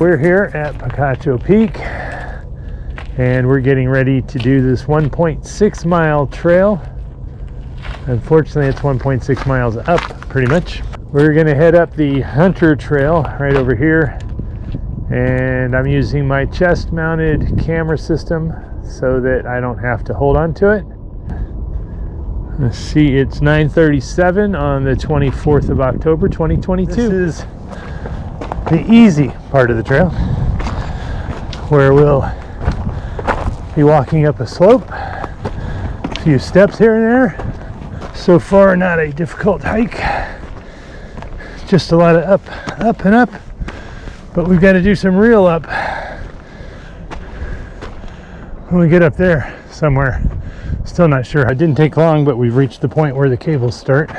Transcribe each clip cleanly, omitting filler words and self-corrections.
We're here at Picacho Peak and we're getting ready to do this 1.6 mile trail. Unfortunately, it's 1.6 miles up pretty much. We're gonna head up the Hunter Trail right over here, and I'm using my chest mounted camera system so that I don't have to hold on to it. Let's see, it's 9:37 on the 24th of October 2022. This is the easy part of the trail where we'll be walking up a slope, a few steps here and there. So far, not a difficult hike, just a lot of up and up, but we've got to do some real up when we get up there somewhere. Still not sure. It didn't take long, but we've reached the point where the cables start.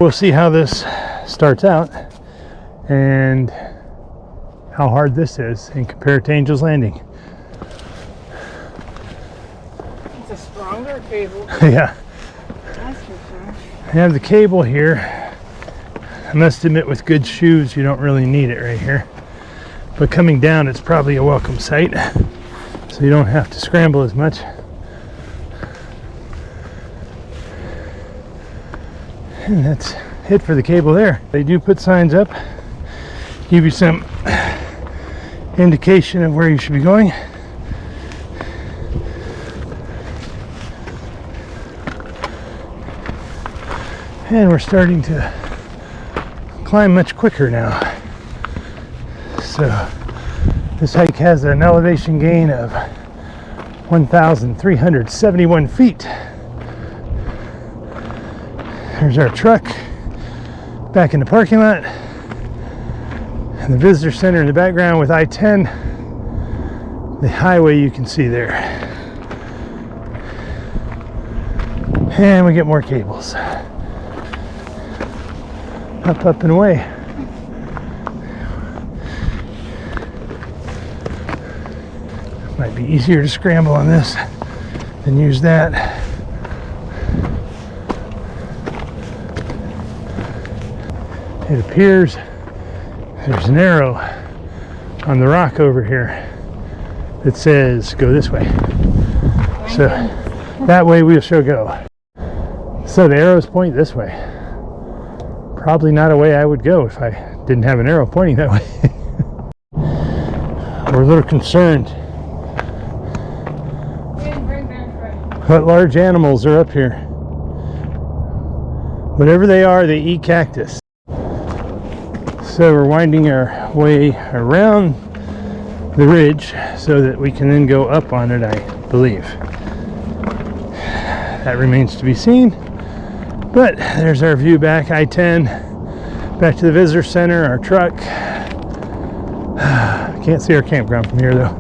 We'll see how this starts out and how hard this is and compare it to Angel's Landing. It's a stronger cable. Yeah. That's for sure. I have the cable here. I must admit, with good shoes, you don't really need it right here. But coming down, it's probably a welcome sight, so you don't have to scramble as much. And that's it for the cable there. They do put signs up, give you some indication of where you should be going. And we're starting to climb much quicker now. So this hike has an elevation gain of 1,371 feet. There's our truck back in the parking lot, and the visitor center in the background with I-10, the highway you can see there. And we get more cables. Up and away. Might be easier to scramble on this than use that. It appears there's an arrow on the rock over here that says go this way. So that way we shall go. So the arrows point this way. Probably not a way I would go if I didn't have an arrow pointing that way. We're a little concerned. What large animals are up here? Whatever they are, they eat cactus. So we're winding our way around the ridge so that we can then go up on it, I believe. That remains to be seen. But there's our view back, I-10, back to the visitor center, our truck. Can't see our campground from here though.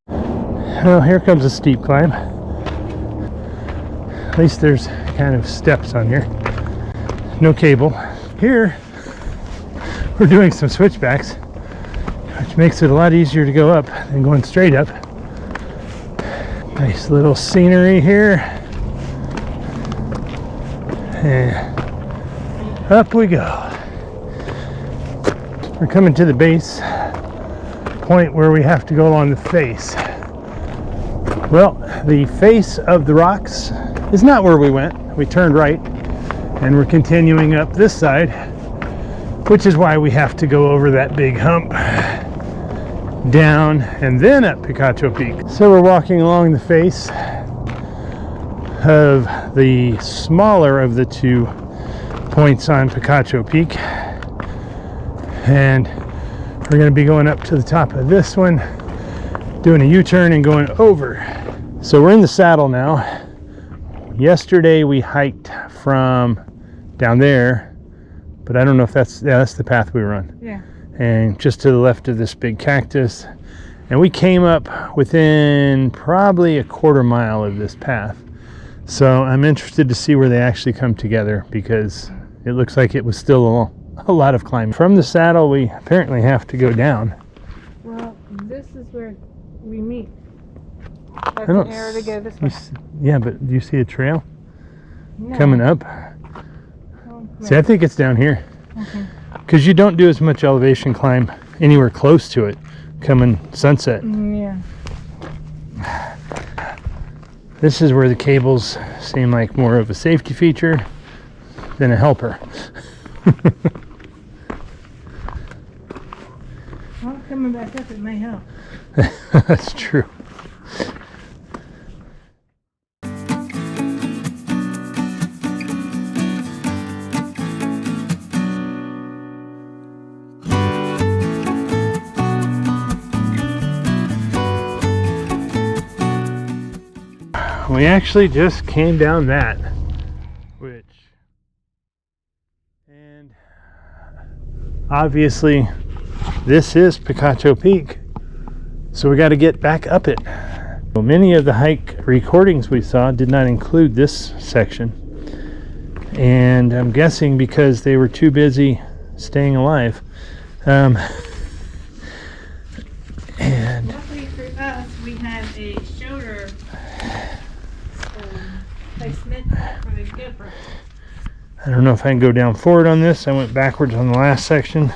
Well, here comes a steep climb. At least there's kind of steps on here. No cable. Here, we're doing some switchbacks, which makes it a lot easier to go up than going straight up. Nice little scenery here. And up we go. We're coming to the base point where we have to go along the face. Well, the face of the rocks is not where we went. We turned right and we're continuing up this side, which is why we have to go over that big hump, down, and then up Picacho Peak. So we're walking along the face of the smaller of the two points on Picacho Peak, and we're going to be going up to the top of this one, doing a U-turn and going over. So we're in the saddle now. Yesterday we hiked from down there, but I don't know if that's the path we were on. Yeah. And just to the left of this big cactus, and we came up within probably a quarter mile of this path. So I'm interested to see where they actually come together, because it looks like it was still a lot of climbing. From the saddle, we apparently have to go down. Well, this is where we meet. That's an arrow to go this way. Yeah, but do you see a trail No. coming up? Oh, See, I think it's down here. Because you don't do as much elevation climb anywhere close to it coming sunset. Yeah. This is where the cables seem like more of a safety feature than a helper. Well, coming back up, it may help. That's true. We actually just came down that, and obviously this is Picacho Peak, so we got to get back up it. Well, many of the hike recordings we saw did not include this section, and I'm guessing because they were too busy staying alive. And luckily for us, we had a shoulder placement for the GoPro. I don't know if I can go down forward on this. I went backwards on the last section.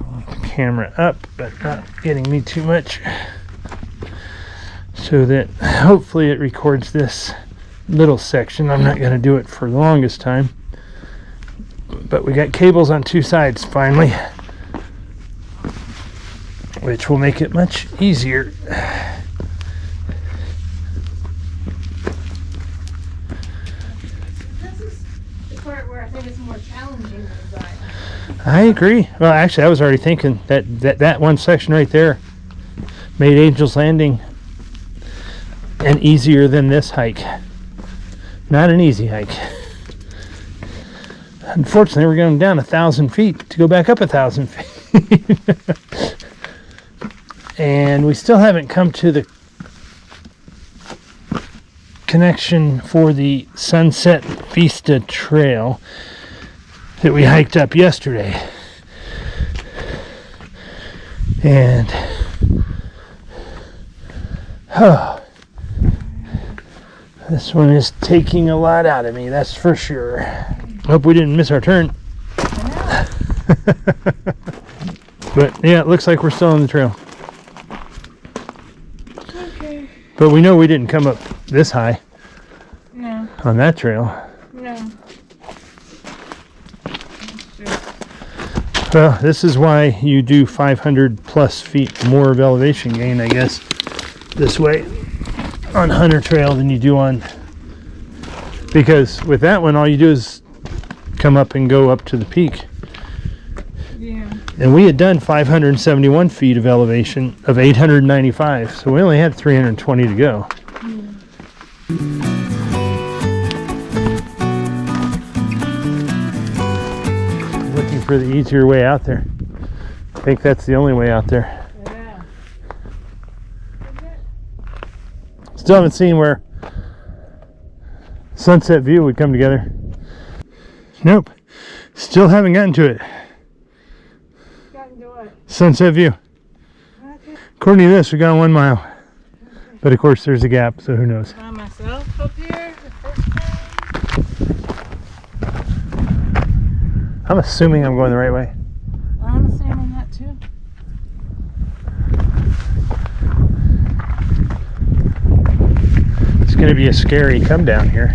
The camera up, but not getting me too much, so that hopefully it records this little section. I'm not going to do it for the longest time, but we got cables on two sides finally, which will make it much easier. Where I think it's more challenging than design. I agree. Well, actually, I was already thinking that one section right there made Angel's Landing an easier than this hike. Not an easy hike. Unfortunately, we're going down 1,000 feet to go back up 1,000 feet. And we still haven't come to the connection for the Sunset Vista Trail that we hiked up yesterday. And this one is taking a lot out of me, that's for sure. Hope we didn't miss our turn. But yeah, it looks like we're still on the trail. Okay. But we know we didn't come up this high. No. On that trail. No. Well, this is why you do 500 plus feet more of elevation gain, I guess, this way on Hunter Trail than you do on, because with that one all you do is come up and go up to the peak. Yeah. And we had done 571 feet of elevation of 895, so we only had 320 to go. Looking for the easier way out there. I think that's the only way out there. Yeah. Still haven't seen where Sunset View would come together. Nope. Still haven't gotten to it. Gotten to what? Sunset View. Okay. According to this, we got 1 mile. But of course there's a gap, so who knows. By myself up here the first time. I'm assuming I'm going the right way. I'm assuming that too. It's going to be a scary come down here.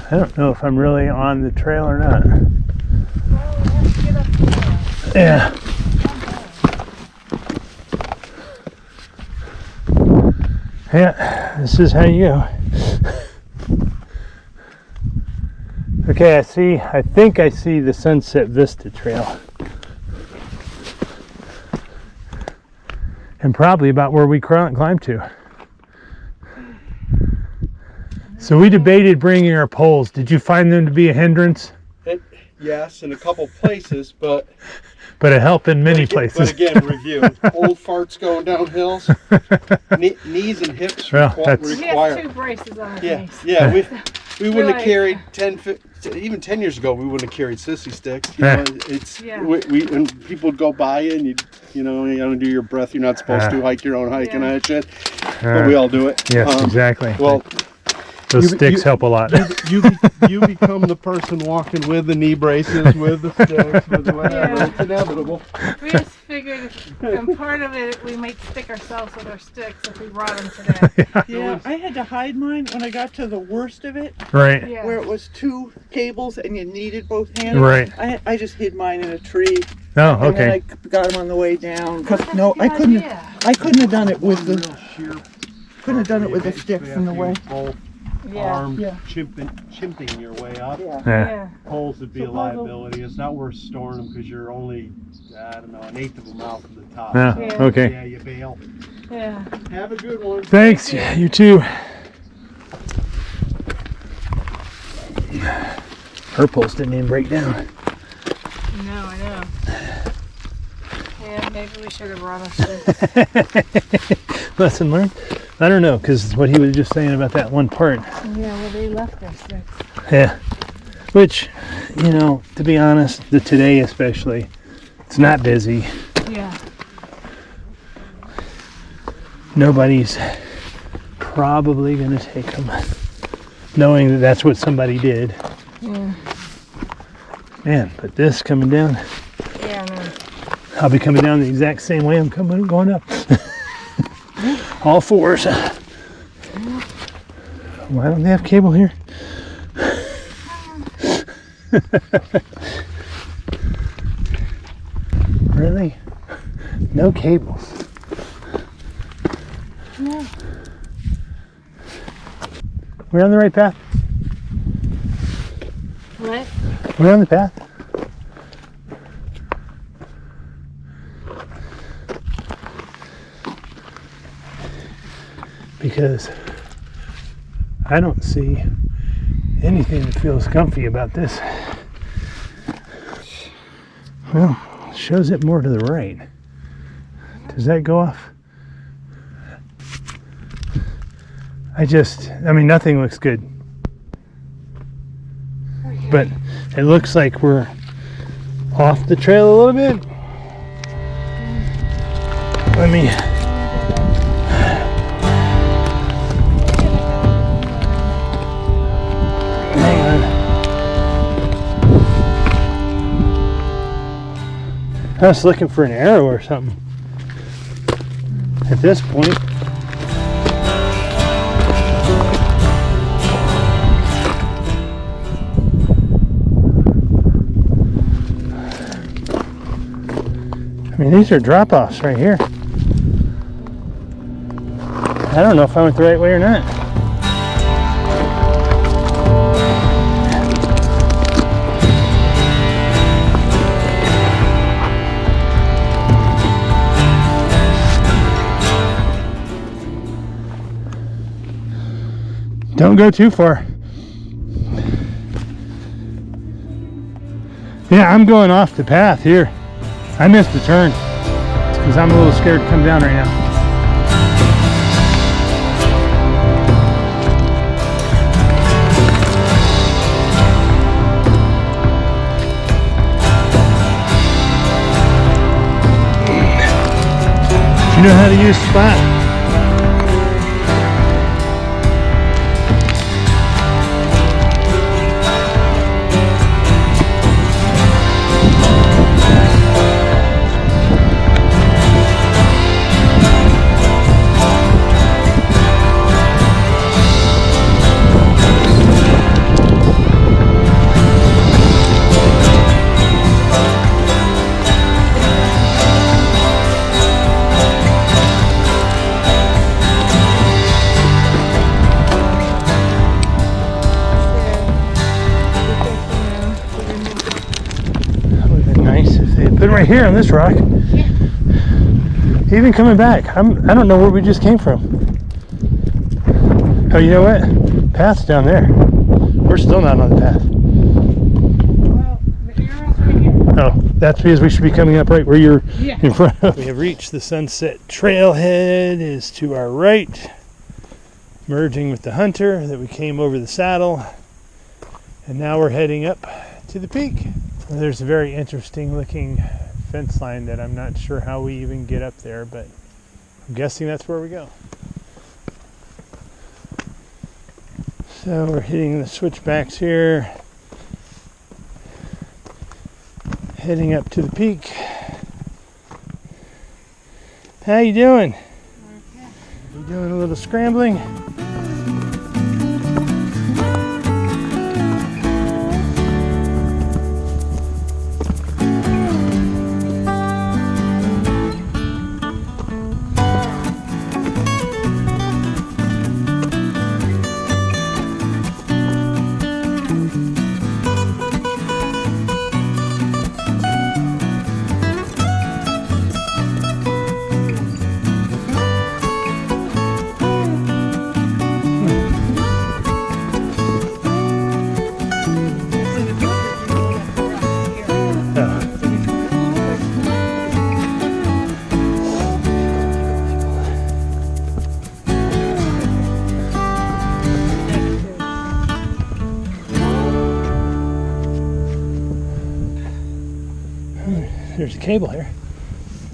I don't know if I'm really on the trail or not. Yeah. Yeah, this is how you go. Okay, I think I see the Sunset Vista Trail. And probably about where we climbed to. So we debated bringing our poles. Did you find them to be a hindrance? Yes, in a couple places, but a help in many places. But again, review. Old farts going down hills. Knees and hips require. He has 2 braces on his knees. Yeah. We wouldn't have carried 10, even 10 years ago. We wouldn't have carried sissy sticks. You know, it's we when people would go by you and you don't do your breath. You're not supposed to hike your own hike and that shit. But we all do it. Yes, exactly. Well, Those sticks help a lot. You become the person walking with the knee braces, with the sticks, with whatever. Yeah. It's inevitable. We just figured, and part of it, we might stick ourselves with our sticks if we brought them today. Yeah, I had to hide mine when I got to the worst of it, Right. Yeah. where it was 2 cables and you needed both hands. Right. I just hid mine in a tree. Oh, And then I okay. got them on the way down. 'Cause That's no, a I good couldn't. idea. I couldn't have done it with the. Sheer Couldn't have done it with the sticks in the way. Both Yeah. arm Yeah. chimping your way up. Yeah. Yeah. Yeah. Poles would be a So liability. It's not worth storing them because you're only, I don't know, 1/8 of a mile from the top. Yeah. So, Yeah. Okay. Yeah, you bail. Yeah. Have a good one. Thanks. You too. Her poles didn't even break down. No, I know. Yeah, maybe we should have brought our sticks. Lesson learned? I don't know, because what he was just saying about that one part. Yeah, well, they left their sticks. Yeah. Which, you know, to be honest, today especially, it's not busy. Yeah. Nobody's probably going to take them, knowing that that's what somebody did. Yeah. Man, but this coming down, Yeah, no. I'll be coming down the exact same way I'm going up. All fours. Why don't they have cable here? Really? No cables. No. We're on the right path. What? We're on the path. Because I don't see anything that feels comfy about this. Well, shows it more to the right. Does that go off? I mean, nothing looks good. But it looks like we're off the trail a little bit. Let me. Hang on. I was looking for an arrow or something. At this point. I mean, these are drop-offs right here. I don't know if I went the right way or not. Don't go too far. Yeah, I'm going off the path here. I missed a turn because I'm a little scared to come down right now. You know how to use spot. Been right here on this rock. Yeah. Even coming back, I don't know where we just came from. Oh, you know what? Path's down there. We're still not on the path. Well, the arrow's right here. Oh, that's because we should be coming up right where you're Yeah. in front of. We have reached the Sunset Trailhead. Is to our right, merging with the Hunter that we came over the saddle, and now we're heading up to the peak. There's a very interesting looking fence line that I'm not sure how we even get up there, but I'm guessing that's where we go. So we're hitting the switchbacks here, heading up to the peak. How you doing? Okay. You doing a little scrambling? There's a cable here.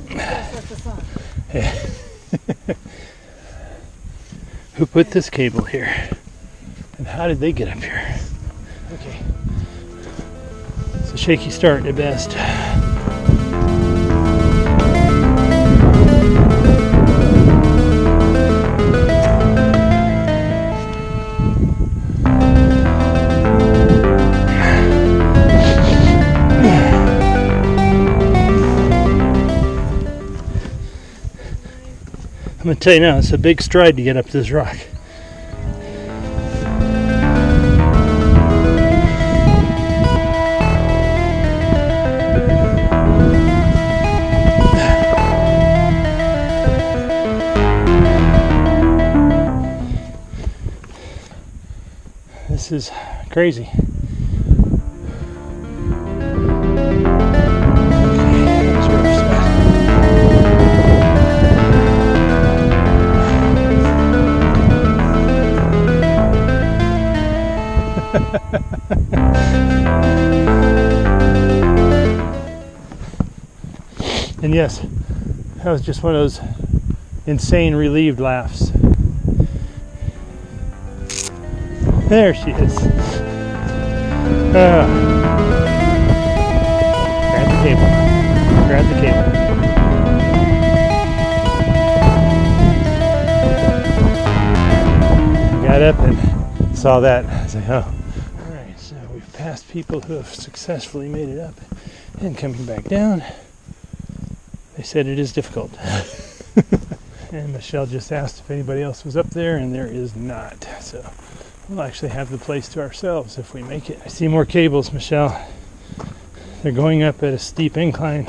That's the sun. Yeah. Who put this cable here? And how did they get up here? Okay. It's a shaky start at best. I'm going to tell you now, it's a big stride to get up this rock. This is crazy. And yes, that was just one of those insane relieved laughs. There she is. Grab the cable. Grab the cable. Got up and saw that. I was like, oh. Alright, so we've passed people who have successfully made it up and coming back down. They said it is difficult. And Michelle just asked if anybody else was up there, and there is not. So we'll actually have the place to ourselves if we make it. I see more cables, Michelle. They're going up at a steep incline.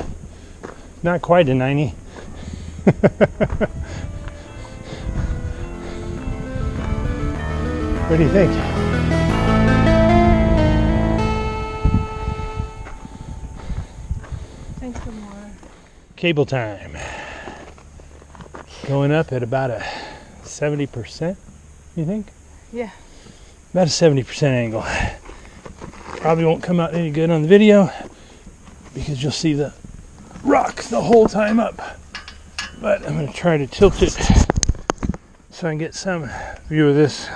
Not quite a 90. What do you think? Thanks for more. Cable time. Going up at about a 70%, you think? Yeah. About a 70% angle. Probably won't come out any good on the video because you'll see the rock the whole time up. But I'm going to try to tilt it so I can get some view of this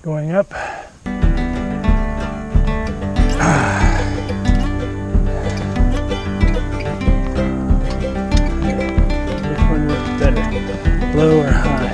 going up. Which one works better, low or high?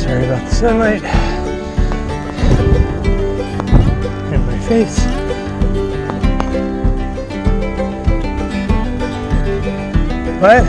Sorry about the sunlight in my face. What?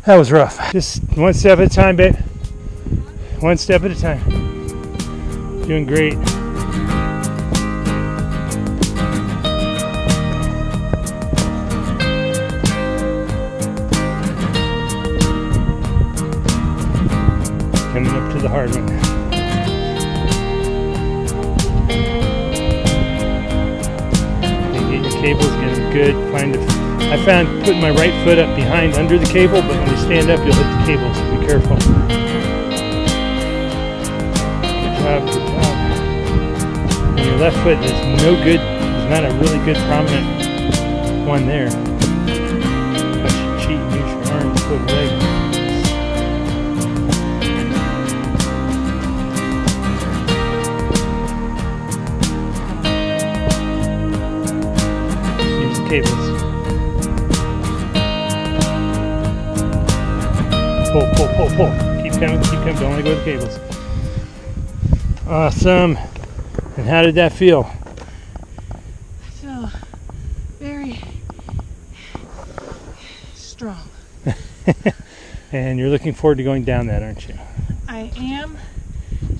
That was rough. Just one step at a time, babe. One step at a time. Doing great. Coming up to the hard one. Get your cables, get them good. I found putting my right foot up behind under the cable, but when you stand up, you'll hit the cable, so be careful. Good job, good job. And your left foot is no good. There's not a really good prominent one there. Unless you cheat and use your arm to put leg. Use the cables. Pull, pull, pull, pull. Keep coming, don't let go of the cables. Awesome. And how did that feel? I feel very strong. And you're looking forward to going down that, aren't you? I am.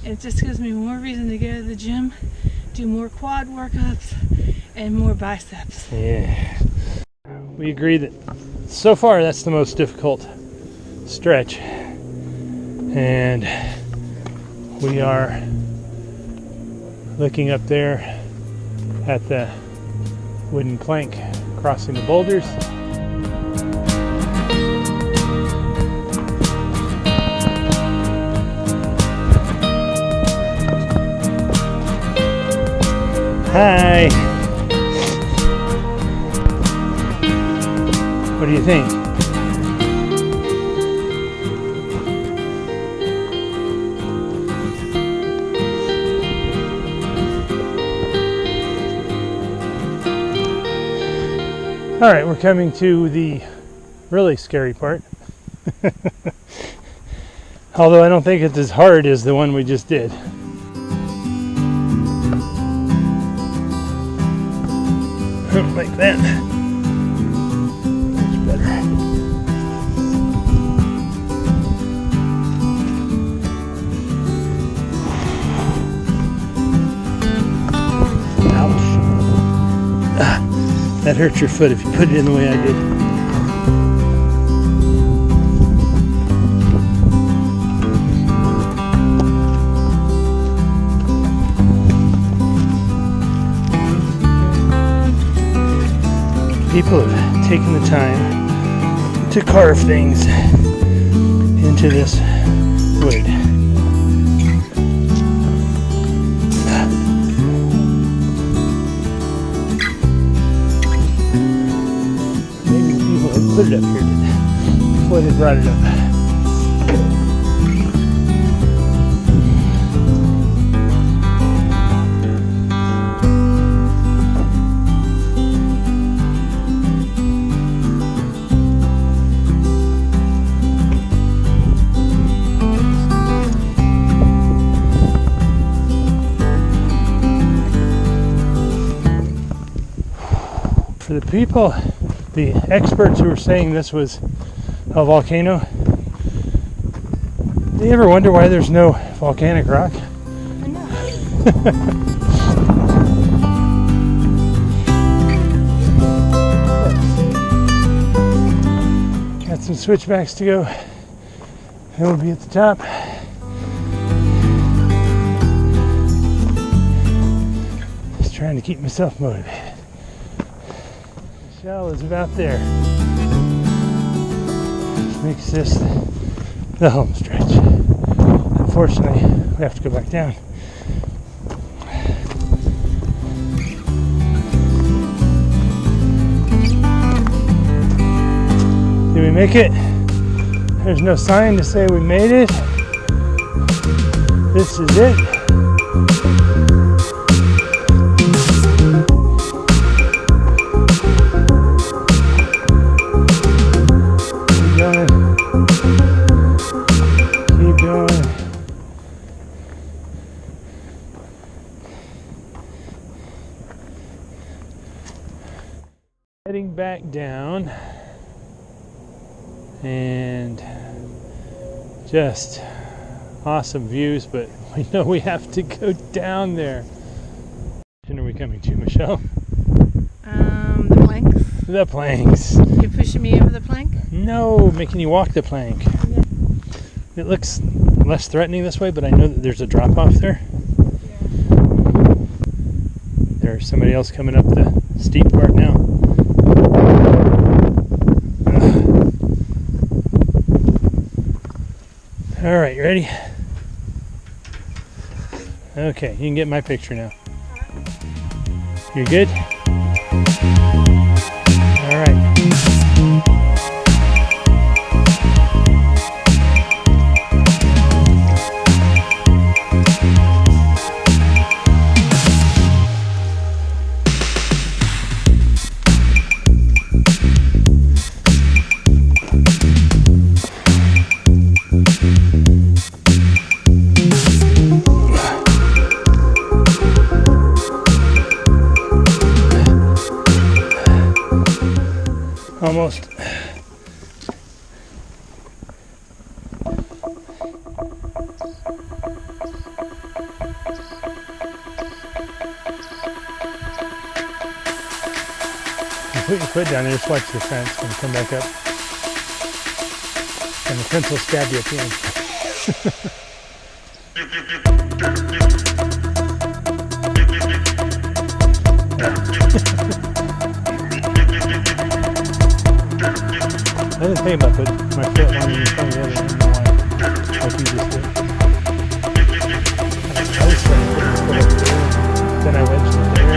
It just gives me more reason to go to the gym, do more quad workups, and more biceps. Yeah. We agree that so far that's the most difficult stretch. And we are looking up there at the wooden plank crossing the boulders. Hi. What do you think? All right, we're coming to the really scary part. Although I don't think it's as hard as the one we just did. Like that. Much better. Ouch. That hurts your foot if you put it in the way I did. People have taken the time to carve things into this wood. Maybe the people had put it up here before they brought it up. For the people, the experts who were saying this was a volcano, do you ever wonder why there's no volcanic rock? I know. Got some switchbacks to go, and we'll be at the top. Just trying to keep myself motivated. Shell is about there. Which makes this the home stretch. Unfortunately, we have to go back down. Did we make it? There's no sign to say we made it. This is it. Heading back down, and Just awesome views, but we know we have to go down there. When are we coming to, Michelle? The planks. The planks. You pushing me over the plank? No, making you walk the plank. Yeah. It looks less threatening this way, but I know that there's a drop off there. Yeah. There's somebody else coming up the steep part now. All right, you ready? Okay, you can get my picture now. You're good? All right. Almost. Put your foot down there, just watch the fence and come back up. And the fence will stab you at the end. I didn't think about putting my foot one in front of the other end, like you just did. I was trying to put my foot up there, then I wedged it there.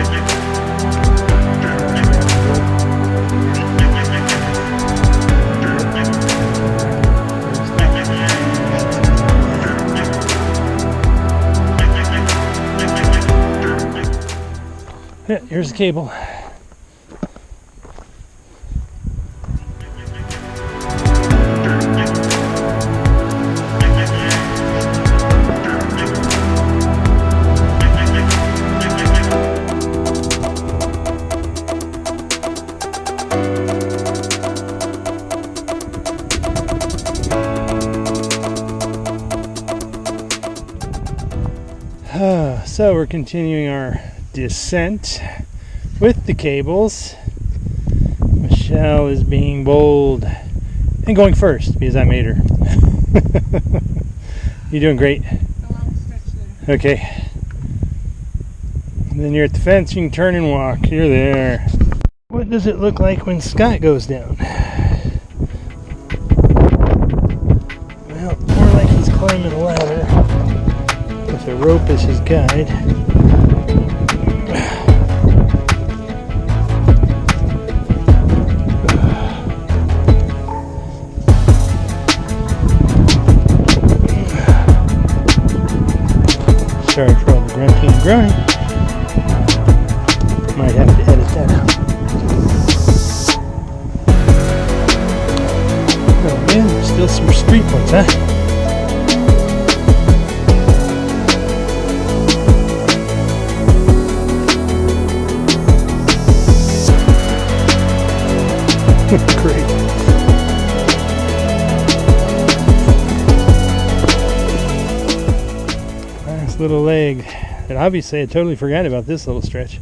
Yeah, here's the cable. So we're continuing our descent with the cables. Michelle is being bold and going first because I made her. You're doing great. Okay. And then you're at the fence, you can turn and walk. You're there. What does it look like when Scott goes down? Well, more like he's climbing a ladder with a rope as his guide. Sorry for all the grunting and groaning. Might have to edit that out. Oh man, there's still some street ones, huh? Great. Nice little leg. And obviously I totally forgot about this little stretch.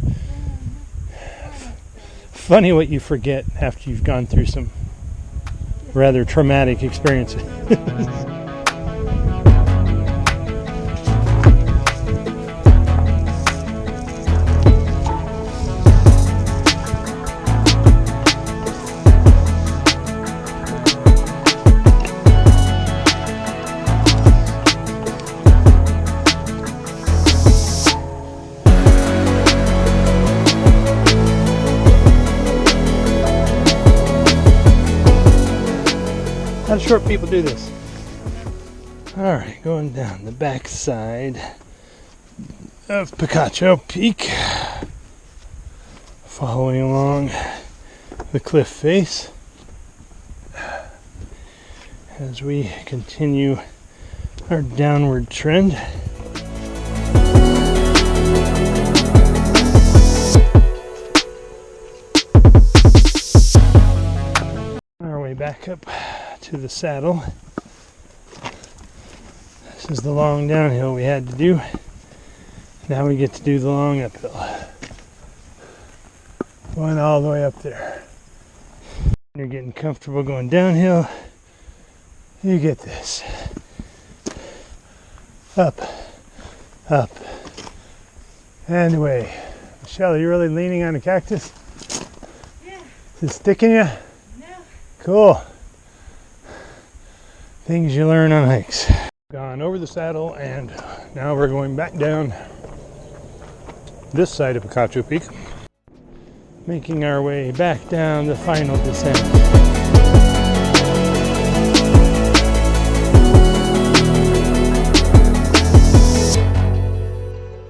Funny what you forget after you've gone through some rather traumatic experiences. How do short people do this? Alright, going down the back side of Picacho Peak. Following along the cliff face as we continue our downward trend. Our way back up to the saddle. This is the long downhill we had to do. Now we get to do the long uphill. Going all the way up there. You're getting comfortable going downhill. You get this. Up, up, and away. Michelle, are you really leaning on a cactus? Yeah. Is it sticking you? No. Cool. Things you learn on hikes. Gone over the saddle, and now we're going back down this side of Picacho Peak, making our way back down the final descent.